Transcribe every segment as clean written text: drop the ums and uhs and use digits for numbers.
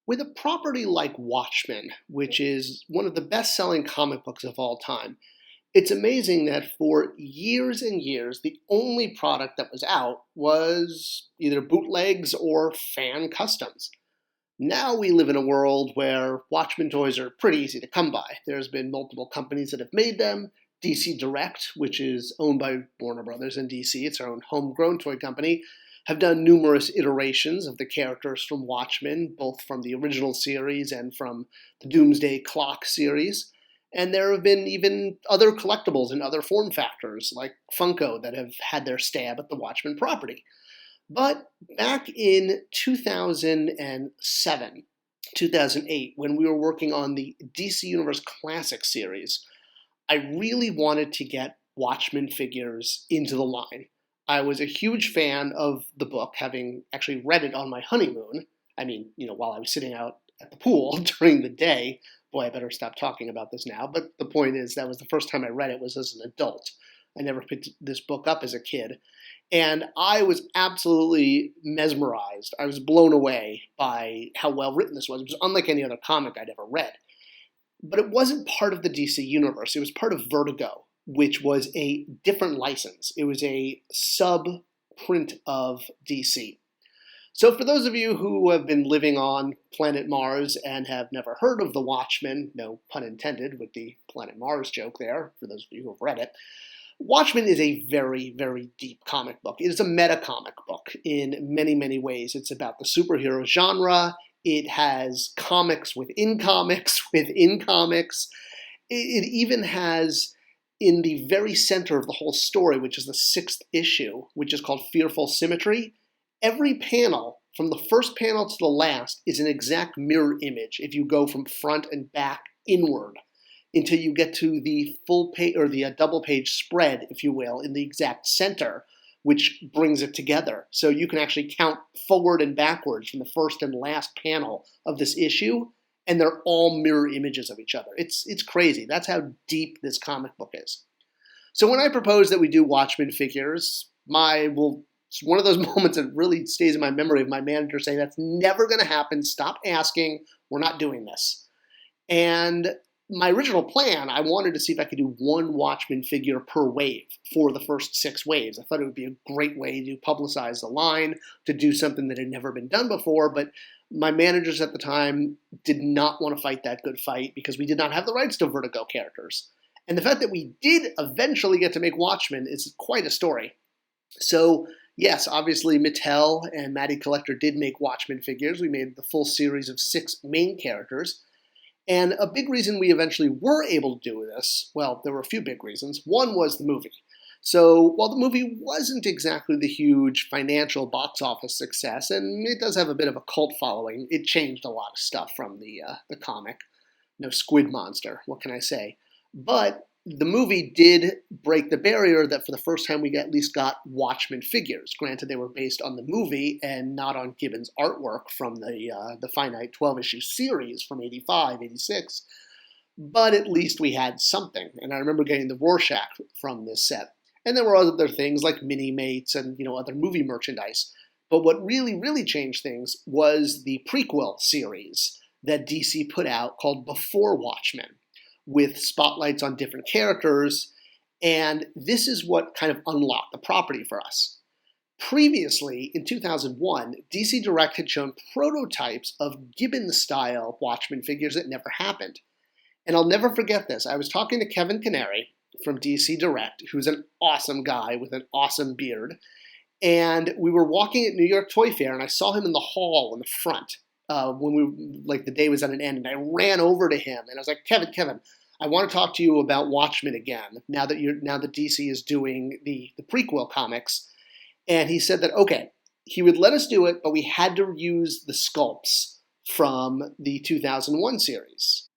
With a property like Watchmen, which is one of the best-selling comic books of all time, it's amazing that for years and years, the only product that was out was either bootlegs or fan customs. Now we live in a world where Watchmen toys are pretty easy to come by. There's been multiple companies that have made them. DC Direct, which is owned by Warner Brothers in DC, it's our own homegrown toy company, have done numerous iterations of the characters from Watchmen, both from the original series and from the Doomsday Clock series. And there have been even other collectibles in other form factors, like Funko, that have had their stab at the Watchmen property. But back in 2007, 2008, when we were working on the DC Universe Classic series, I really wanted to get Watchmen figures into the line. I was a huge fan of the book, having actually read it on my honeymoon. I mean, while I was sitting out at the pool during the day. Boy, I better stop talking about this now. But the point is, that was the first time I read it was as an adult. I never picked this book up as a kid. And I was absolutely mesmerized. I was blown away by how well written this was. It was unlike any other comic I'd ever read. But it wasn't part of the DC universe. It was part of Vertigo, which was a different license. It was a sub-print of DC. So for those of you who have been living on planet Mars and have never heard of the Watchmen, no pun intended with the planet Mars joke there, for those of you who have read it, Watchmen is a very, very deep comic book. It is a meta-comic book in many, many ways. It's about the superhero genre. It has comics within comics within comics. It even has, in the very center of the whole story, which is the 6th issue, which is called Fearful Symmetry, every panel, from the first panel to the last, is an exact mirror image if you go from front and back inward until you get to the full page, or the double page spread, if you will, in the exact center, which brings it together. So you can actually count forward and backwards from the first and last panel of this issue, and they're all mirror images of each other. It's crazy. That's how deep this comic book is. So when I proposed that we do Watchmen figures, it's one of those moments that really stays in my memory of my manager saying, "That's never going to happen. Stop asking. We're not doing this." And my original plan, I wanted to see if I could do one Watchmen figure per wave for the first 6 waves. I thought it would be a great way to publicize the line, to do something that had never been done before, but my managers at the time did not want to fight that good fight because we did not have the rights to Vertigo characters. And the fact that we did eventually get to make Watchmen is quite a story. So yes, obviously Mattel and Matty Collector did make Watchmen figures. We made the full series of 6 main characters. And a big reason we eventually were able to do this, well, there were a few big reasons. One was the movie. So while the movie wasn't exactly the huge financial box office success, and it does have a bit of a cult following, it changed a lot of stuff from the comic. No squid monster, what can I say? But the movie did break the barrier that for the first time we at least got Watchmen figures. Granted, they were based on the movie and not on Gibbons' artwork from the finite 12-issue series from 85, 86. But at least we had something. And I remember getting the Rorschach from this set. And there were other things like mini-mates and other movie merchandise. But what really, really changed things was the prequel series that DC put out called Before Watchmen, with spotlights on different characters, and this is what kind of unlocked the property for us. Previously, in 2001, DC Direct had shown prototypes of Gibbons-style Watchmen figures that never happened. And I'll never forget this. I was talking to Kevin Canary from DC Direct, who's an awesome guy with an awesome beard, and we were walking at New York Toy Fair, and I saw him in the hall in the front when the day was at an end, and I ran over to him, and I was like, Kevin, I want to talk to you about Watchmen again, now that DC is doing the prequel comics. And he said that, okay, he would let us do it, but we had to use the sculpts from the 2001 series.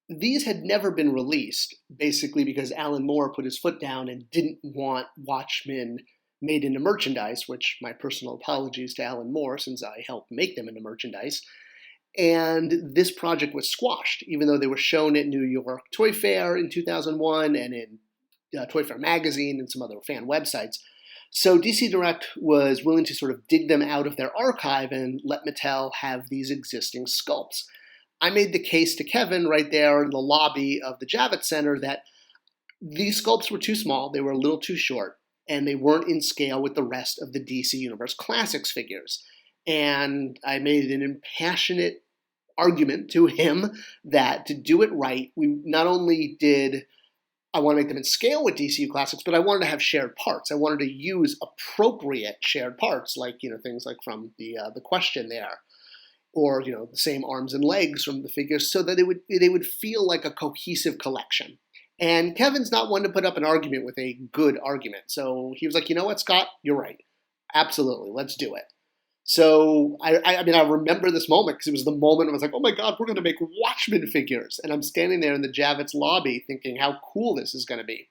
These had never been released, basically because Alan Moore put his foot down and didn't want Watchmen made into merchandise, which my personal apologies to Alan Moore since I helped make them into merchandise. And this project was squashed, even though they were shown at New York Toy Fair in 2001 and in Toy Fair Magazine and some other fan websites. So DC Direct was willing to sort of dig them out of their archive and let Mattel have these existing sculpts. I made the case to Kevin right there in the lobby of the Javits Center that these sculpts were too small, they were a little too short, and they weren't in scale with the rest of the DC Universe Classics figures. And I made an impassionate argument to him that to do it right, we not only did I want to make them in scale with DCU Classics, but I wanted to have shared parts. I wanted to use appropriate shared parts, like things like from the Question there, or the same arms and legs from the figures, so that they would feel like a cohesive collection. And Kevin's not one to put up an argument with a good argument, so he was like, you know what, Scott, you're right, absolutely, let's do it. So, I mean, I remember this moment because it was the moment I was like, oh my God, we're going to make Watchmen figures. And I'm standing there in the Javits lobby thinking how cool this is going to be.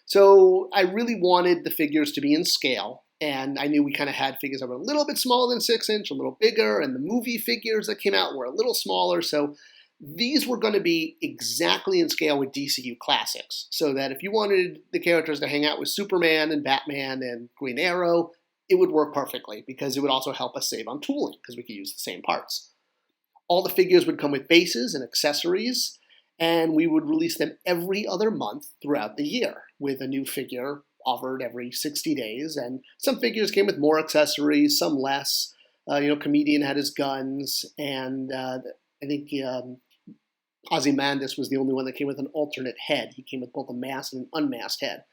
So I really wanted the figures to be in scale. And I knew we kind of had figures that were a little bit smaller than 6-inch, a little bigger. And the movie figures that came out were a little smaller. So these were going to be exactly in scale with DCU Classics. So that if you wanted the characters to hang out with Superman and Batman and Green Arrow, it would work perfectly because it would also help us save on tooling because we could use the same parts. All the figures would come with bases and accessories, and we would release them every other month throughout the year with a new figure offered every 60 days. And some figures came with more accessories, some less. Comedian had his guns, and I think Ozymandias was the only one that came with an alternate head. He came with both a masked and an unmasked head.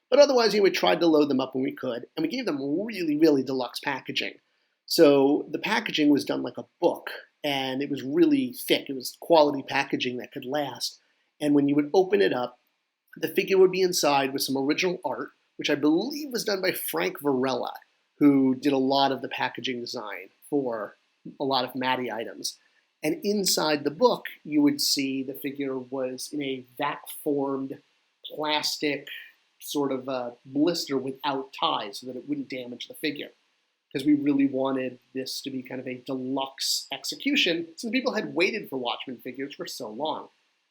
But otherwise, we tried to load them up when we could, and we gave them really, really deluxe packaging. So the packaging was done like a book, and it was really thick. It was quality packaging that could last. And when you would open it up, the figure would be inside with some original art, which I believe was done by Frank Varela, who did a lot of the packaging design for a lot of Matty items. And inside the book, you would see the figure was in a vac-formed plastic sort of blister without ties so that it wouldn't damage the figure. Because we really wanted this to be kind of a deluxe execution since people had waited for Watchmen figures for so long.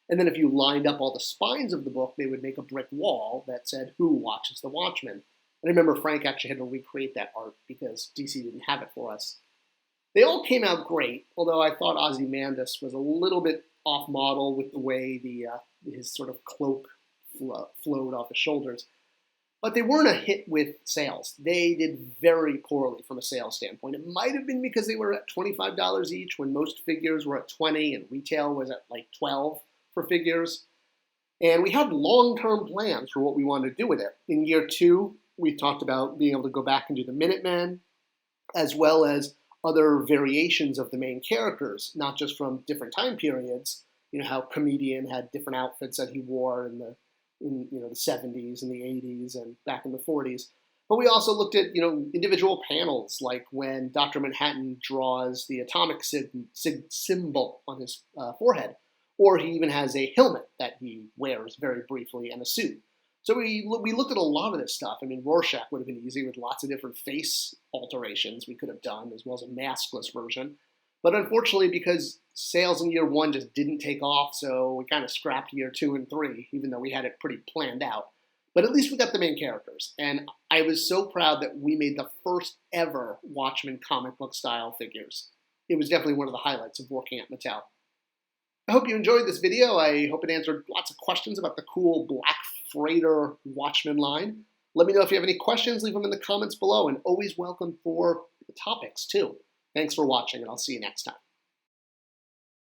And then if you lined up all the spines of the book, they would make a brick wall that said, "Who watches the Watchmen?" And I remember Frank actually had to recreate that art because DC didn't have it for us. They all came out great, although I thought Ozymandias was a little bit off model with the way his sort of cloak flowed off his shoulders. But they weren't a hit with sales. They did very poorly from a sales standpoint. It might have been because they were at $25 each when most figures were at $20 and retail was at like $12 for figures. And we had long-term plans for what we wanted to do with it. In year 2, we talked about being able to go back and do the Minutemen, as well as other variations of the main characters, not just from different time periods. How Comedian had different outfits that he wore in the 70s and the 80s and back in the 40s. But we also looked at, individual panels, like when Dr. Manhattan draws the atomic symbol on his forehead, or he even has a helmet that he wears very briefly and a suit. So we looked at a lot of this stuff. I mean, Rorschach would have been easy with lots of different face alterations we could have done, as well as a maskless version. But unfortunately, because sales in year 1 just didn't take off, so we kind of scrapped year 2 and 3, even though we had it pretty planned out. But at least we got the main characters. And I was so proud that we made the first ever Watchmen comic book style figures. It was definitely one of the highlights of working at Mattel. I hope you enjoyed this video. I hope it answered lots of questions about the cool Black Freighter Watchmen line. Let me know if you have any questions. Leave them in the comments below, and always welcome for the topics too. Thanks for watching, and I'll see you next time.